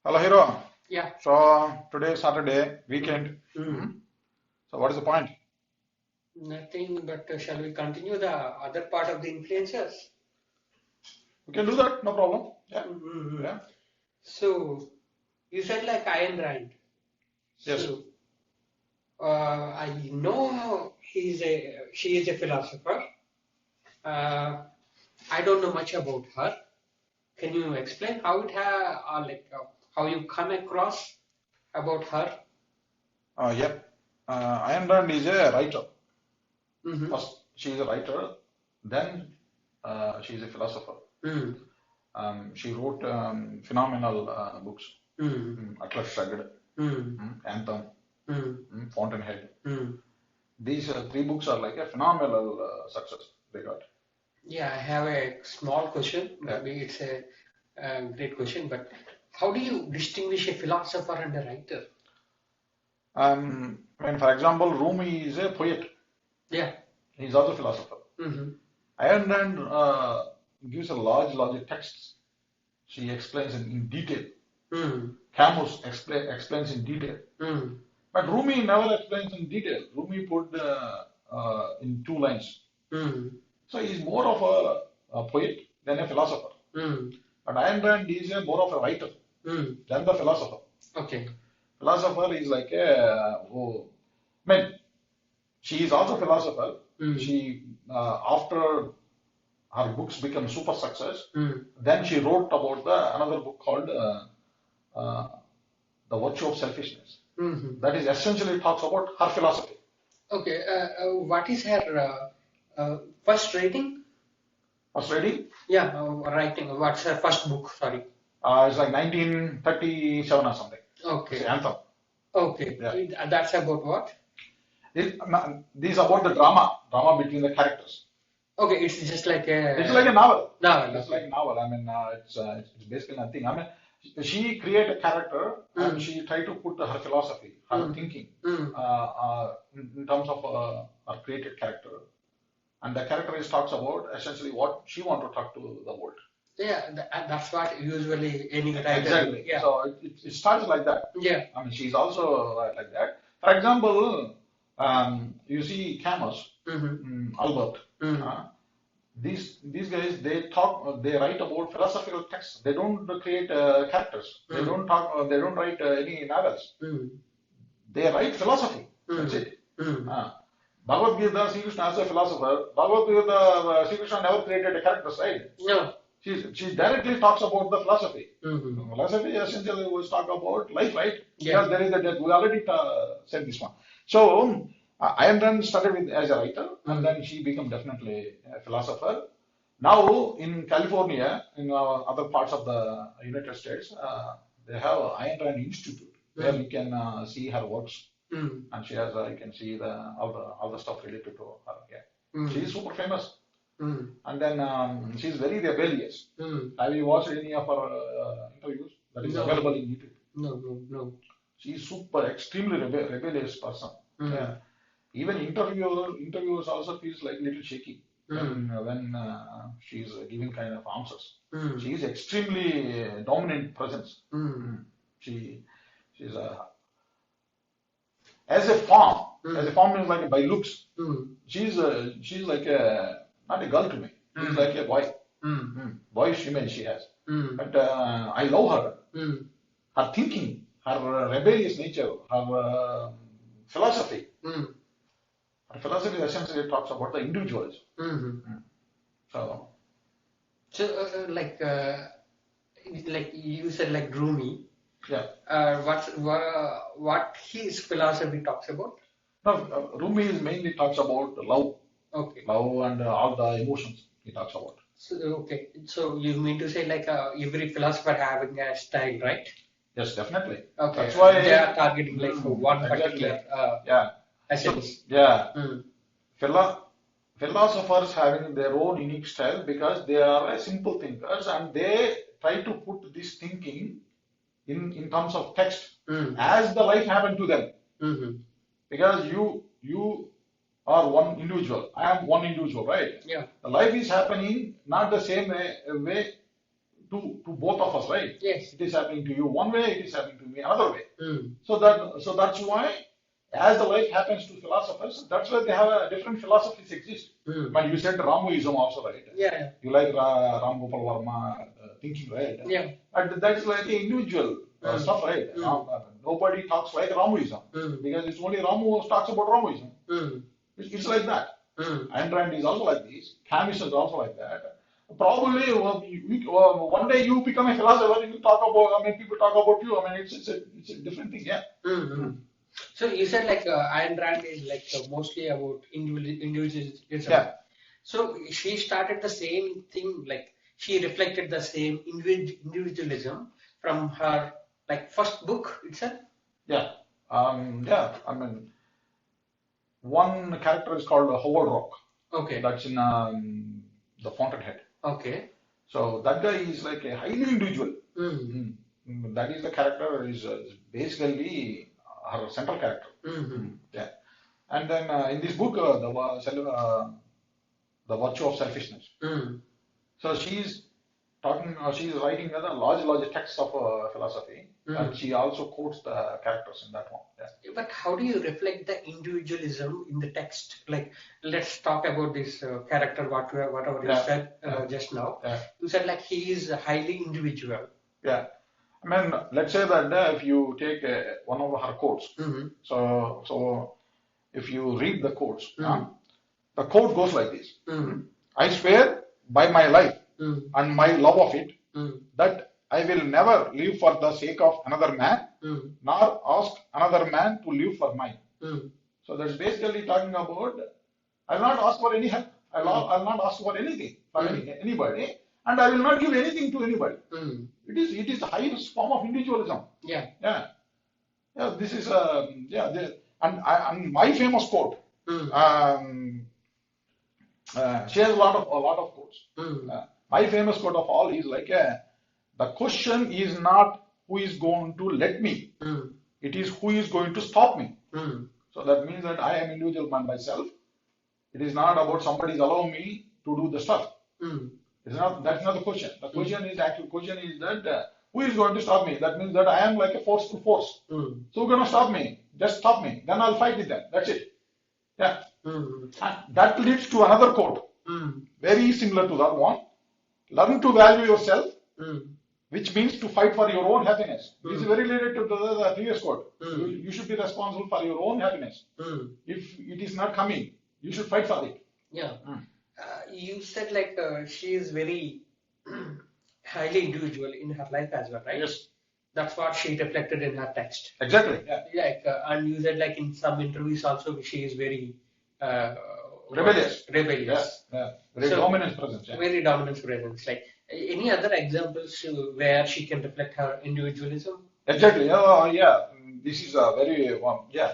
Hello, Hero. Yeah. So today is Saturday, weekend. Mm. So what is the point? Nothing but shall we continue the other part of the influencers? We can do that, no problem. Yeah, Mm-hmm. yeah, So you said like Ayn Rand. yes. So I know she is a philosopher. Uh, I don't know much about her. Can you explain how how you come across about her? Yep. Ayn Rand is a writer. Mm-hmm. First, she is a writer. Then she is a philosopher. Mm. She wrote phenomenal books. Mm. Atlas Shrugged, Mm. Anthem, Mm. Fountainhead. Mm. These three books are like a phenomenal success they got. Yeah, I have a small question. Yeah. Maybe it's a great question, but how do you distinguish a philosopher and a writer? For example, Rumi is a poet. Yeah. He is also a philosopher. Mm-hmm. Ayn Rand gives a large texts. She explains in detail. Mm. Camus explains in detail. Mm. But Rumi never explains in detail. Rumi put in two lines. Mm. So he's more of a poet than a philosopher. Mm. But Ayn Rand is more of a writer than the philosopher. Okay. Philosopher is like she is also a philosopher. She after her books become super success. Then she wrote about another book called uh, The Virtue of Selfishness. Mm-hmm. That is essentially talks about her philosophy. Okay. What is her first rating? First reading? Yeah, writing. What's her first book? Sorry. It's like 1937 or something. It's Okay. the Anthem. Okay. Yeah. That's about what? These about the drama between the characters. Okay, it's just like a It's like a novel. novel. It's Okay. like a novel. It's basically nothing. She created a character and she tried to put her philosophy, her thinking, in terms of her created character. And the character is talks about essentially what she want to talk to the world. Yeah, that's what usually any writer. Exactly. Yeah. So it starts like that. Yeah. She's also like that. For example, you see Camus, Albert. These guys they write about philosophical texts. They don't create characters. They don't talk. They don't write any novels. They write philosophy. That's it. Bhagavad Gita, Sri Krishna as a philosopher. Bhagavad Gita, Sri Krishna never created a character, right? No. She directly talks about the philosophy. Mm-hmm. Philosophy essentially was talk about life, right? Yeah. Because there is a death. We already said this one. So Ayn Rand started with as a writer, and then she became definitely a philosopher. Now in California, in other parts of the United States, they have Ayn Rand Institute where you can see her works, and she has you can see all the stuff related to her. Yeah. She is super famous. And then she's very rebellious. Have you watched any of her interviews? That is available in YouTube. No. She's super, extremely rebellious person. Yeah. Even interviewers also feels like little shaky when she's giving kind of answers. She is extremely dominant presence. She she's as a form. As a form means like by looks. She's like a not a girl to me. She's like a boy. Boyish image she has. But I love her. Her thinking, her rebellious nature, her philosophy. Her philosophy essentially talks about the individuals. So, like you said, like Rumi. yeah. What his philosophy talks about? No, Rumi is mainly talks about love. Okay. Love and all the emotions he talks about. So, okay. So you mean to say like every philosopher having a style, right? Yes, definitely. Okay. That's why they are targeting like one exactly. particular essence. So, yeah. Philosophers having their own unique style because they are simple thinkers and they try to put this thinking in terms of text as the life happened to them. Because you are one individual. I am one individual, right? Yeah. The life is happening not the same way to both of us, right? Yes. It is happening to you one way, it is happening to me another way. Mm. So that's why, as the life happens to philosophers, that's why they have a different philosophies exist. But you said Ramuism also, right? Yeah. You like Ram Gopal Varma thinking, right? Yeah. And that is like the individual stuff, right? Nobody talks like Ramuism because it's only Ramu who talks about Ramuism. It's like that. Ayn Rand is also like this. Camus is also like that. Probably one day you become a philosopher, you talk about. I mean, people talk about you. I mean, it's a different thing, yeah. So you said like Ayn Rand is like mostly about individualism. Yeah. So she started the same thing, like she reflected the same individualism from her like first book itself. Yeah. Yeah. I mean, one character is called Howard Rock. Okay. That's in the Fountainhead. Okay. So that guy is like a highly individual. That is the character is basically her central character. Yeah. And then in this book, the virtue of selfishness. So she's talking, she's writing a large text of philosophy, and she also quotes the characters in that one. Yeah. But how do you reflect the individualism in the text? Like, let's talk about this character, whatever you said just now. Yeah. You said like he is highly individual. Yeah. I mean, let's say that if you take one of her quotes, so if you read the quotes, the quote goes like this: I swear by my life and my love of it that I will never live for the sake of another man, nor ask another man to live for mine. So that's basically talking about I'll not ask for any help. I'll not ask for anything from anybody, and I will not give anything to anybody. It is the highest form of individualism. Yeah. Yeah. Yeah. This is and my famous quote. She has a lot of quotes. My famous quote of all is like, the question is not who is going to let me. It is who is going to stop me. So that means that I am individual by myself. It is not about somebody is allowing me to do the stuff. It's not. That's not the question. The question is that who is going to stop me? That means that I am like a force to force. So who's going to stop me? Just stop me. Then I'll fight with them. That's it. Yeah. And that leads to another quote, very similar to that one. Learn to value yourself, which means to fight for your own happiness. This is very related to the previous quote. You should be responsible for your own happiness. If it is not coming, you should fight for it. Yeah. You said like she is very highly individual in her life as well, right? Yes. That's what she reflected in her text. Exactly. Yeah. Like, and you said like in some interviews also she is very rebellious. Rebellious. Yeah. Very dominant presence. Yeah. Very dominant presence. Like any other examples where she can reflect her individualism? Exactly. Yeah. This is a very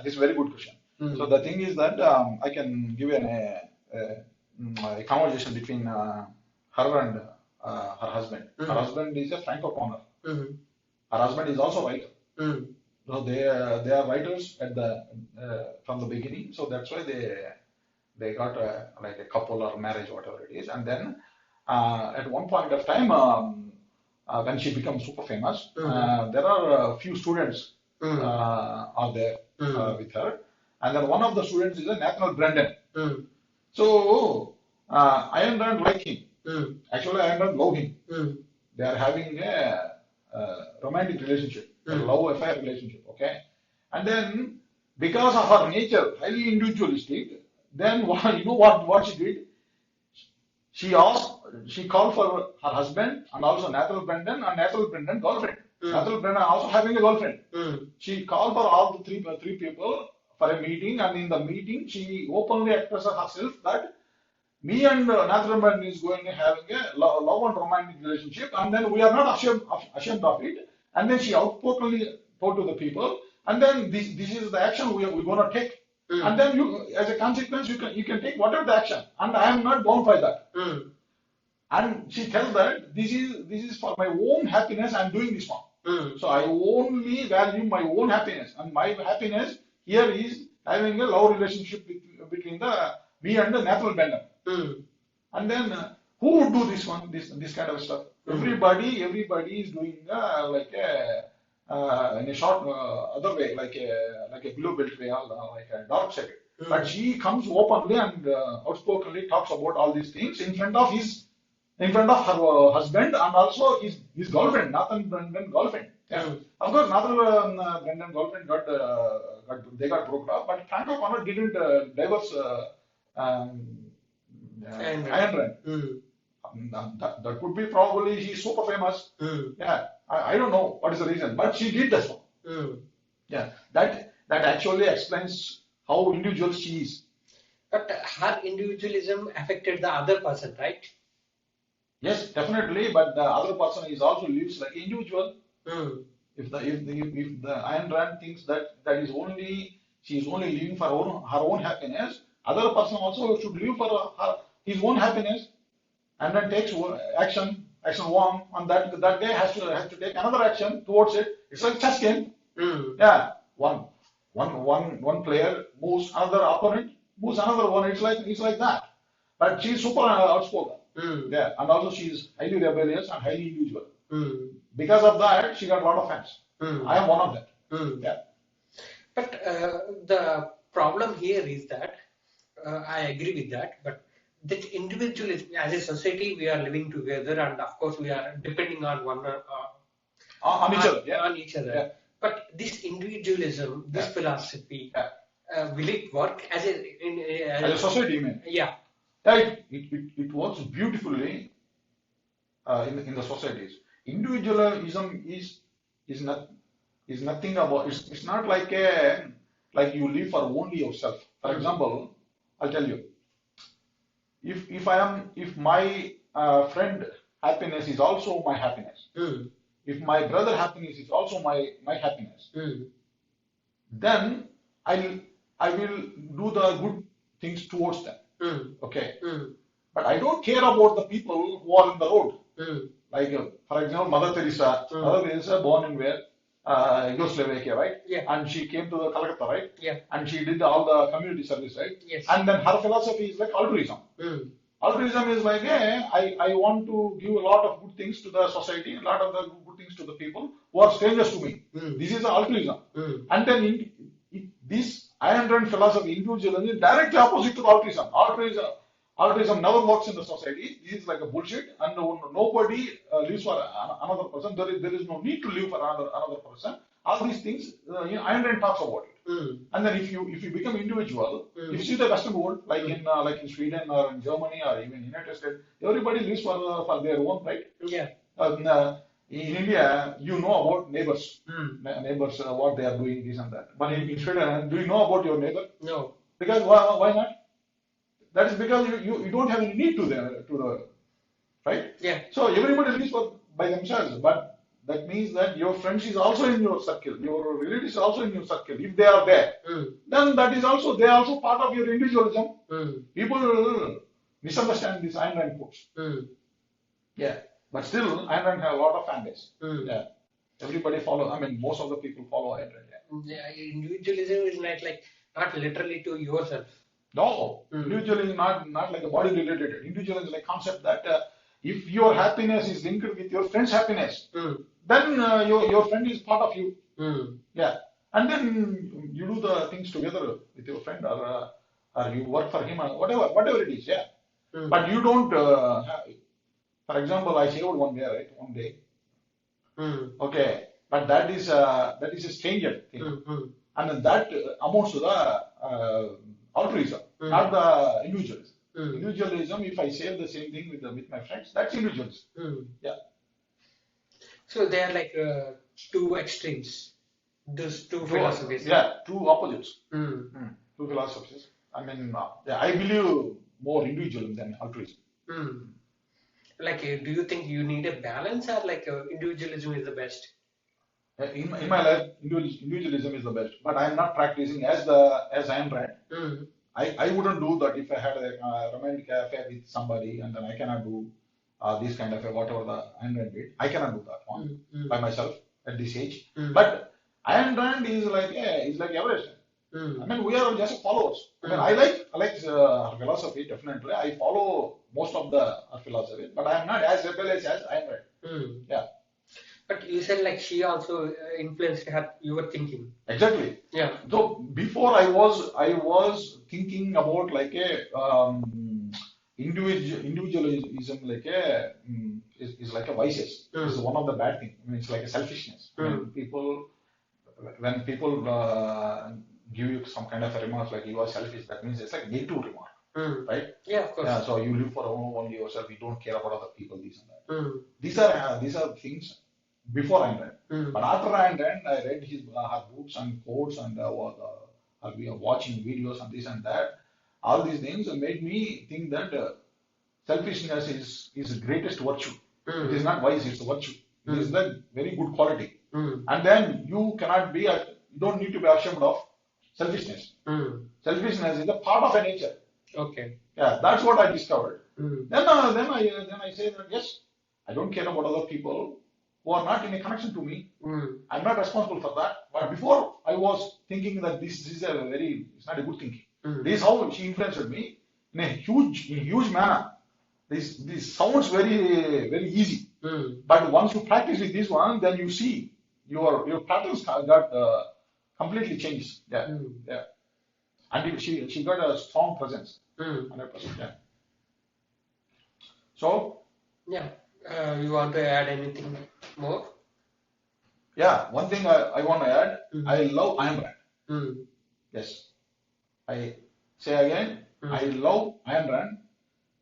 this is a very good question. So the thing is that I can give you a conversation between her and her husband. Her husband is a Franco-Corner. Her husband is also a writer. So they are writers at from the beginning. So that's why they got like a couple or marriage, whatever it is. And then at one point of time, when she becomes super famous, there are a few students are there with her. And then one of the students is a Nathaniel Brendan. So Ayn Rand like him. Actually, Ayn Rand love him. They are having a romantic relationship, a love affair relationship. Okay, and then because of her nature, highly individualistic, then what she did? She called for her husband and also Nathaniel Brendan and Nathaniel Brendan girlfriend. Nathaniel Brendan also having a girlfriend. She called for all the three people for a meeting, and in the meeting she openly expressed herself that me and Nathaniel Brendan is going to having a love and romantic relationship, and then we are not ashamed of it. And then she outspokenly told to the people, and then this is the action we're going to take. And then you, as a consequence, you can take whatever the action, and I am not bound by that. And she tells that this is for my own happiness. I am doing this one. So I only value my own happiness, and my happiness here is having a love relationship between me and the Nathaniel Brendan. And then who would do this kind of stuff? Everybody is doing in a short other way, like a blue belt way, or like a dark side. But she comes openly and outspokenly talks about all these things in front of her husband and also his girlfriend, Nathan Brendan girlfriend. Yeah. Of course, Nathan Brendan girlfriend got broken up, but Frank O'Connor didn't divorce Ayn Rand. That could be probably she's super famous. Yeah, I don't know what is the reason, but she did this one. Yeah, that actually explains how individual she is. But her individualism affected the other person, right? Yes, definitely, but the other person is also lives like an individual. If the Ayn Rand thinks that she is only living for her own happiness, other person also should live for his own happiness, and then takes action one, and that guy has to take another action towards it. It's like chess game. Yeah, one player moves another opponent, moves another one. It's like that. But she's super outspoken. Yeah, and also she's highly rebellious and highly individual. Because of that, she got a lot of fans. I am one of them. Yeah. But the problem here is that I agree with that. But that individualism, as a society, we are living together, and of course, we are depending on on each other. Yeah. On each other. Yeah. But this individualism, this philosophy, will it work as a society? You mean? Yeah. It works beautifully in the societies. Individualism is nothing about it's not like you live for only yourself. For example, I'll tell you, if my friend happiness is also my happiness, if my brother happiness is also my happiness, then I will do the good things towards them. Okay, but I don't care about the people who are in the road. Like for example, Mother Teresa. Mother Teresa born in where? Yugoslavia, right? Yeah. And she came to the Calcutta, right? Yeah. And she did all the community service, right? Yes. And then her philosophy is like altruism. Altruism is like, I want to give a lot of good things to the society, a lot of the good things to the people who are strangers to me. This is altruism. And then this Ayn Rand philosophy, individualism, is directly opposite to altruism. Altruism never works in the society. This is like a bullshit, and nobody lives for another person. There is no need to live for another person. All these things, Ayn Rand talks about it. And then if you become individual, if you see the Western world, like in Sweden or in Germany or even United States, everybody lives for their own, right? Yeah. In India, you know about neighbors, neighbors what they are doing, this and that. But in Sweden, do you know about your neighbor? No. Because why not? That is because you don't have any need to the right? Yeah. So everybody lives by themselves, but that means that your friends is also in your circle, your relatives is also in your circle. If they are there, then they are also part of your individualism. People misunderstand this Ayn Rand quotes. Yeah, but still Ayn Rand have a lot of fan base. Yeah, everybody follow. I mean, most of the people follow Ayn Rand. Yeah, individualism is not literally to yourself. No, individualism is not like a body related. Individualism is like concept that if your happiness is linked with your friend's happiness, then your friend is part of you. Yeah, and then you do the things together with your friend, or you work for him, or whatever it is. Yeah, but you don't. For example, I saved one guy, right, one day. Okay, but that is a stranger thing, and then that amounts to the altruism, not the individualism. Individualism, if I say the same thing with my friends, that's individualism. Yeah. So they are like two extremes, those two philosophies. Yeah, two opposites. Two philosophies. I mean, I believe more individualism than altruism. Like, do you think you need a balance, or like individualism is the best? In my life, individualism is the best, but I am not practicing as Ayn Rand. I wouldn't do that if I had a romantic affair with somebody, and then I cannot do this kind of whatever the Ayn Rand did. I cannot do that one by myself at this age. But Ayn Rand is like Everest. I mean, we are just followers. I mean, I like her philosophy definitely. I follow most of her philosophy, but I am not as rebellious as Ayn Rand. Mm. Yeah, But you said like she also influenced her your thinking. exactly. Yeah. So before I was thinking about like a individualism like a is like a vices. This is Mm. one of the bad things. I mean, it's like a selfishness. Mm. When people give you some kind of a remark like you are selfish, that means it's like negative remark, Mm. right? Yeah, of Yeah. course. So you live for only yourself. You don't care about other people. This and that. Mm. These are things before Ayn Rand. Mm. But after Ayn Rand, I read his her books and quotes and we are watching videos and this and that. All these things made me think that selfishness is the greatest virtue. It is Mm. not vice; it's a virtue. It is Mm. the very good quality. Mm. And then you cannot be, you don't need to be ashamed of selfishness. Mm. Selfishness is a part of a nature. Okay. Yeah, that's what I discovered. Mm. Then I say that yes, I don't care about other people who are not in a connection to me. Mm. I'm not responsible for that. But before I was thinking that this is it's not a good thinking. Mm. This is how she influenced me in a huge manner. This sounds very easy, Mm. but once you practice with this one, then you see your patterns got completely changed. Yeah, Mm. yeah. And she got a strong presence, Mm. 100%. Yeah. So Yeah. You want to add anything more? yeah, one thing I want to add, Mm. I love Ayn Rand. Mm. Yes, I say again, I Mm. love Ayn Rand.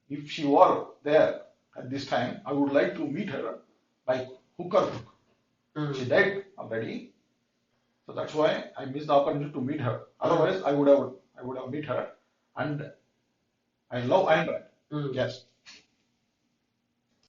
If she were there at this time, I would like to meet her by hook or crook. She Mm. died already, so that's why I missed the opportunity to meet her. Otherwise, I would have met her, and I love Ayn Rand. Mm. Yes.